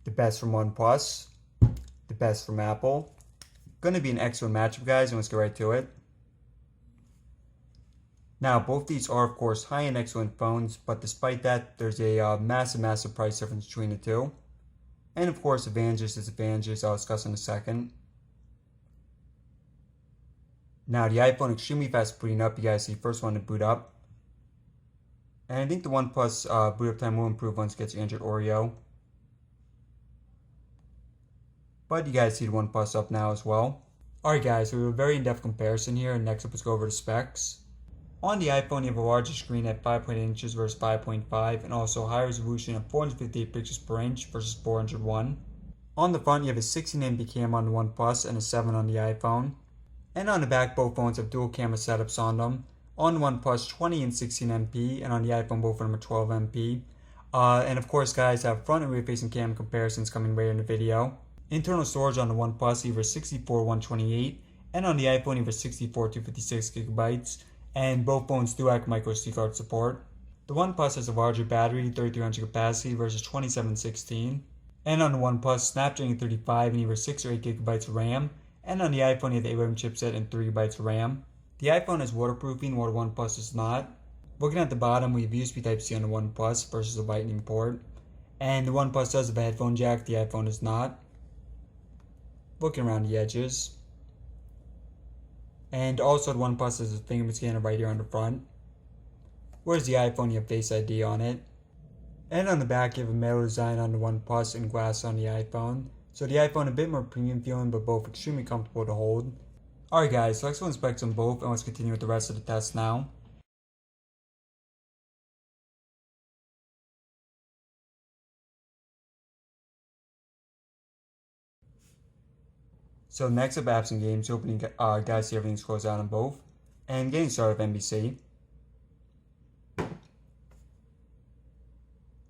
the best from OnePlus, the best from Apple. Gonna be an excellent matchup, guys, and let's get right to it. Now, both these are, of course, high-end excellent phones, but despite that, there's a massive price difference between the two. And, of course, advantages, disadvantages, I'll discuss in a second. Now, the iPhone, extremely fast booting up. You guys see, first one to boot up. And I think the OnePlus boot up time will improve once it gets Android Oreo. But you guys see the OnePlus up now as well. Alright guys, so we have a very in-depth comparison here. Next up, let's go over the specs. On the iPhone, you have a larger screen at 5.8 inches versus 5.5, and also a high resolution of 458 pixels per inch versus 401. On the front, you have a 16MP camera on the OnePlus and a 7 on the iPhone. And on the back, both phones have dual camera setups on them. On the OnePlus, 20 and 16MP, and on the iPhone, both of them are 12MP. And of course, guys, I have front and rear facing camera comparisons coming later in the video. Internal storage on the OnePlus, either 64, 128, and on the iPhone, either 64, 256 gigabytes. And both phones do have microSD card support. The OnePlus has a larger battery, 3300 capacity versus 2716. And on the OnePlus, Snapdragon 35 and either 6 or 8 gigabytes of RAM. And on the iPhone, you have the A11 chipset and 3 GB of RAM. The iPhone has waterproofing, while the OnePlus does not. Looking at the bottom, we have USB Type-C on the OnePlus versus a Lightning port. And the OnePlus does have a headphone jack, the iPhone does not. Looking around the edges. And also the OnePlus has a fingerprint scanner right here on the front. Whereas the iPhone, you have Face ID on it. And on the back, you have a metal design on the OnePlus and glass on the iPhone. So the iPhone a bit more premium feeling, but both extremely comfortable to hold. Alright guys, so let's go inspect them both, and let's continue with the rest of the test now. So next up, apps and games. Hoping you guys see everything's closed out on both. And getting started with NBC.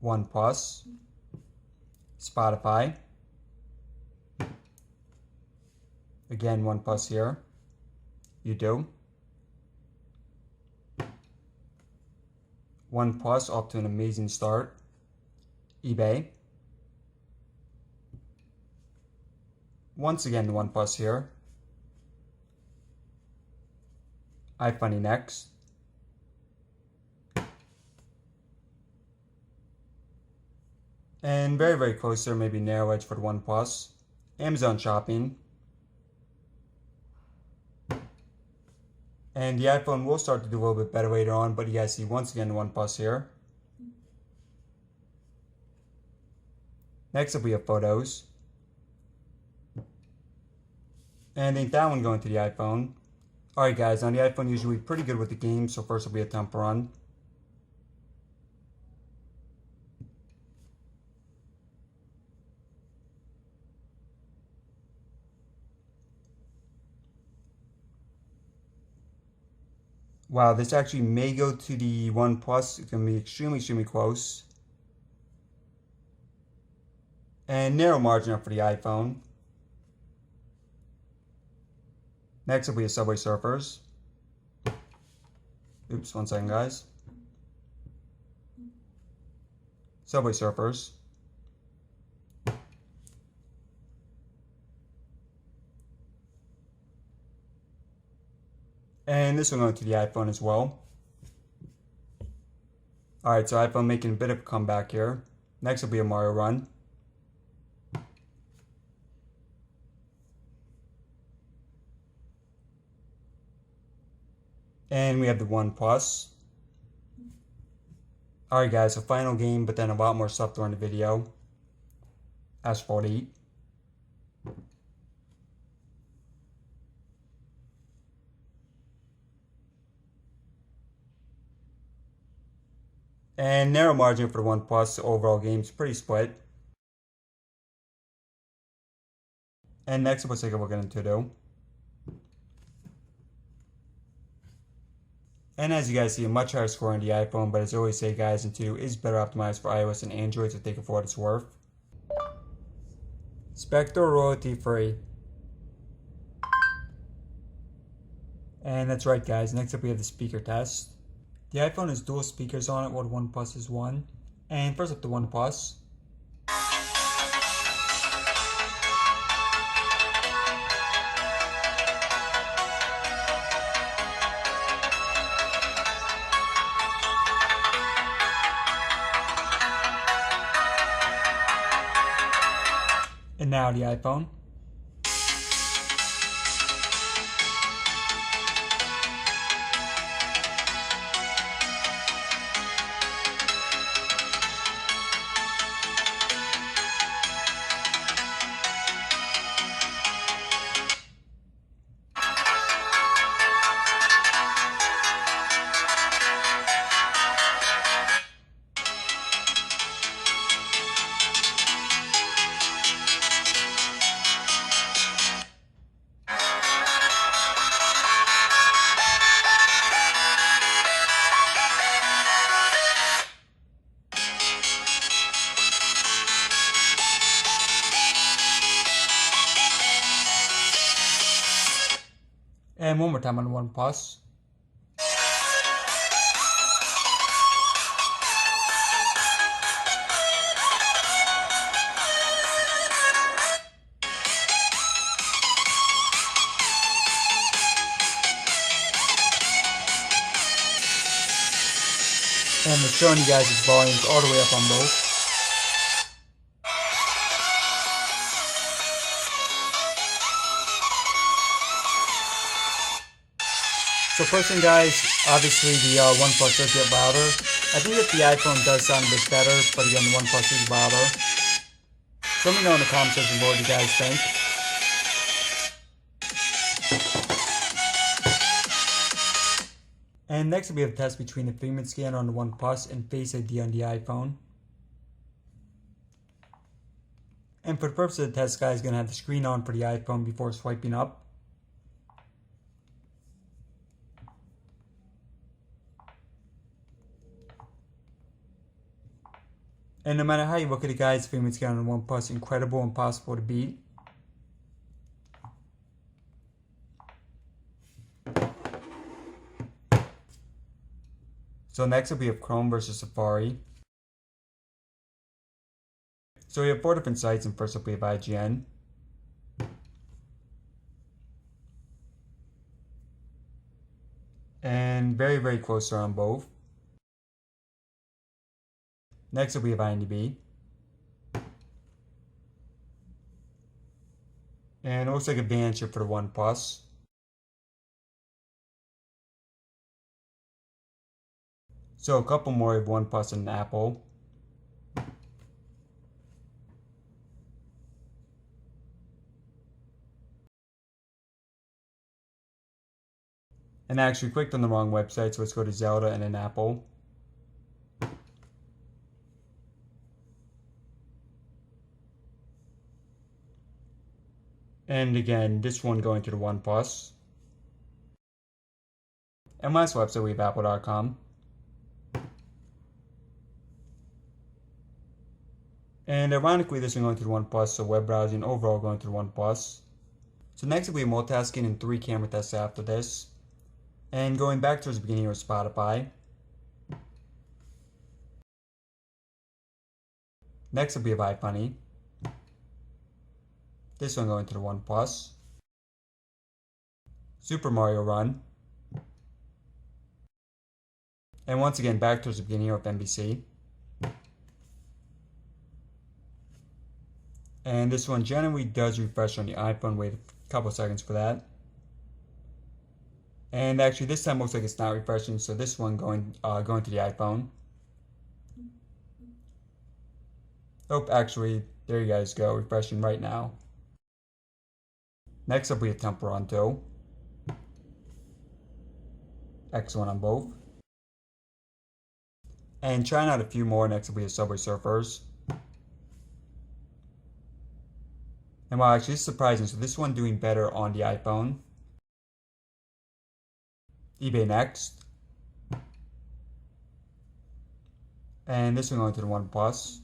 OnePlus. Spotify. Again, OnePlus here. AnTuTu. OnePlus off to an amazing start. eBay. Once again, the OnePlus here. iFunny next. And very close there, maybe narrow edge for the OnePlus. Amazon shopping. And the iPhone will start to do a little bit better later on, but you guys see once again the OnePlus here. Next up, we have photos. And I think that one going to the iPhone. Alright guys, on the iPhone usually pretty good with the games, so first will be a Temple Run. Wow, this actually may go to the OnePlus. It's going to be extremely close. And narrow margin up for the iPhone. Next up, we have Subway Surfers. Oops, 1 second, guys. Subway Surfers. And this one going to the iPhone as well. Alright, so iPhone making a bit of a comeback here. Next will be a Mario Run. And we have the OnePlus. Alright guys, so final game, but then a lot more stuff during the video. Asphalt 8. And narrow margin for the OnePlus. Overall game's pretty split. And next up, let's take a look at AnTuTu. And as you guys see, a much higher score on the iPhone, but as I always say guys, AnTuTu is better optimized for iOS and Android, so take it for what it's worth. Spectre royalty free. And that's right guys, next up we have the speaker test. The iPhone has dual speakers on it, while the OnePlus is one. And first up the OnePlus. And now the iPhone. And one more time on OnePlus. And it's showing you guys its volumes all the way up on both. So first thing guys, obviously the OnePlus does get louder. I think that the iPhone does sound a bit better, but again the OnePlus is louder. So let me know in the comment section below what you guys think. And next we have a test between the fingerprint scanner on the OnePlus and Face ID on the iPhone. And for the purpose of the test guys, going to have the screen on for the iPhone before swiping up. And no matter how you look at it guys, fingerprint scanner on the OnePlus, incredible, impossible to beat. So next up we have Chrome versus Safari. So we have 4 different sites, and first up we have IGN. And very, very close on both. Next up we have IMDb. And it looks like advanced here for the OnePlus. So a couple more of OnePlus and Apple. And I actually clicked on the wrong website, so let's go to Zelda and then Apple. And again, this one going to the OnePlus. And last website we have Apple.com. And ironically, this one going to the OnePlus, so web browsing overall going to the OnePlus. So next we have multitasking and 3 camera tests after this. And going back towards the beginning of Spotify. Next up we have iFunny. This one going to the OnePlus. Super Mario Run. And once again back towards the beginning of NBC. And this one generally does refresh on the iPhone, wait a couple seconds for that. And actually this time looks like it's not refreshing, so this one going to the iPhone. Oh, actually, there you guys go, refreshing right now. Next up we have Temperanto. Excellent on both. And trying out a few more, next up we have Subway Surfers. And wow, actually this is surprising, so this one doing better on the iPhone. eBay next. And this one going to the OnePlus.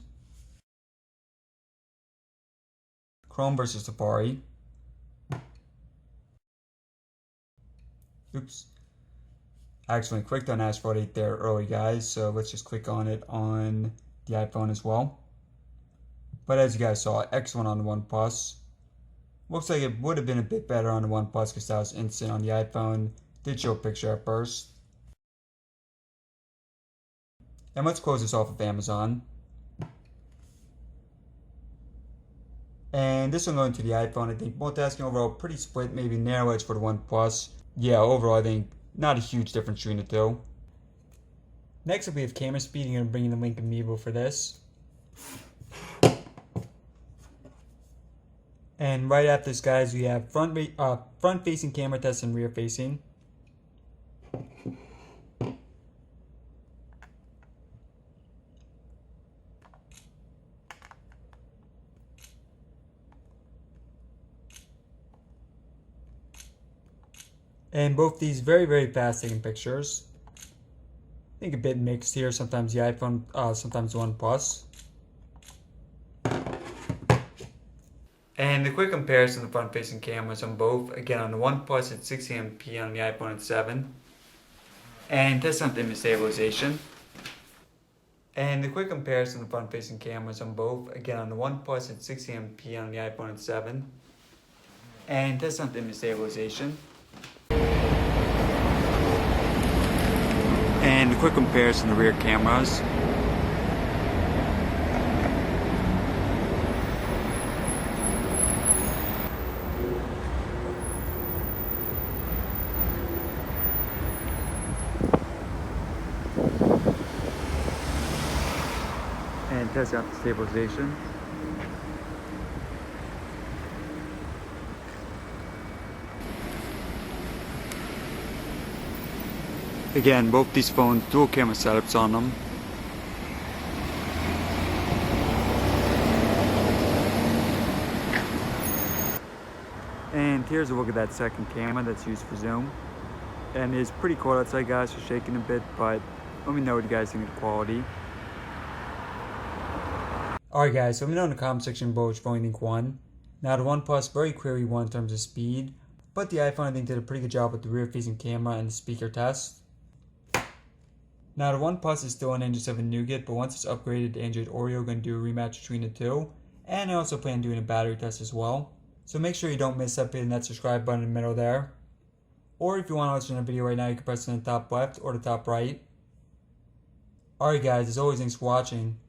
Chrome versus Safari. Oops. I actually clicked on Asphalt 8 there early guys, so let's just click on it on the iPhone as well. But as you guys saw, excellent on the OnePlus. Looks like it would have been a bit better on the OnePlus because that was instant on the iPhone. Did show a picture at first. And let's close this off with Amazon. And this one going to the iPhone. I think multitasking overall pretty split, maybe narrow edge for the OnePlus. Yeah, overall I think not a huge difference between the two. Next up we have camera speed. I'm going to bring in the link Amiibo for this. And right after this, guys, we have front-facing camera test and rear-facing. And both these very fast taking pictures. I think a bit mixed here. Sometimes the iPhone, sometimes the OnePlus. And the quick comparison of the front-facing cameras on both. Again, on the OnePlus it's 60MP, on the iPhone it's 7. And test on image stabilization. And the quick comparison of the front-facing cameras on both. Again, on the OnePlus it's 60MP, on the iPhone it's 7. And test on image stabilization. And the quick comparison of the rear cameras. And test out the stabilization. Again, both these phones, dual camera setups on them. And here's a look at that second camera that's used for zoom. And it's pretty cold outside, guys, so shaking a bit, but let me know what you guys think of the quality. Alright guys, so let me know in the comment section below which phone you think won. Now the OnePlus very clearly won in terms of speed, but the iPhone I think did a pretty good job with the rear facing camera and the speaker test. Now the OnePlus is still on Android 7 Nougat, but once it's upgraded to Android Oreo, I'm going to do a rematch between the two. And I also plan on doing a battery test as well. So make sure you don't miss that, hitting that subscribe button in the middle there. Or if you want to watch another video right now, you can press it in the top left or the top right. Alright guys, as always, thanks for watching.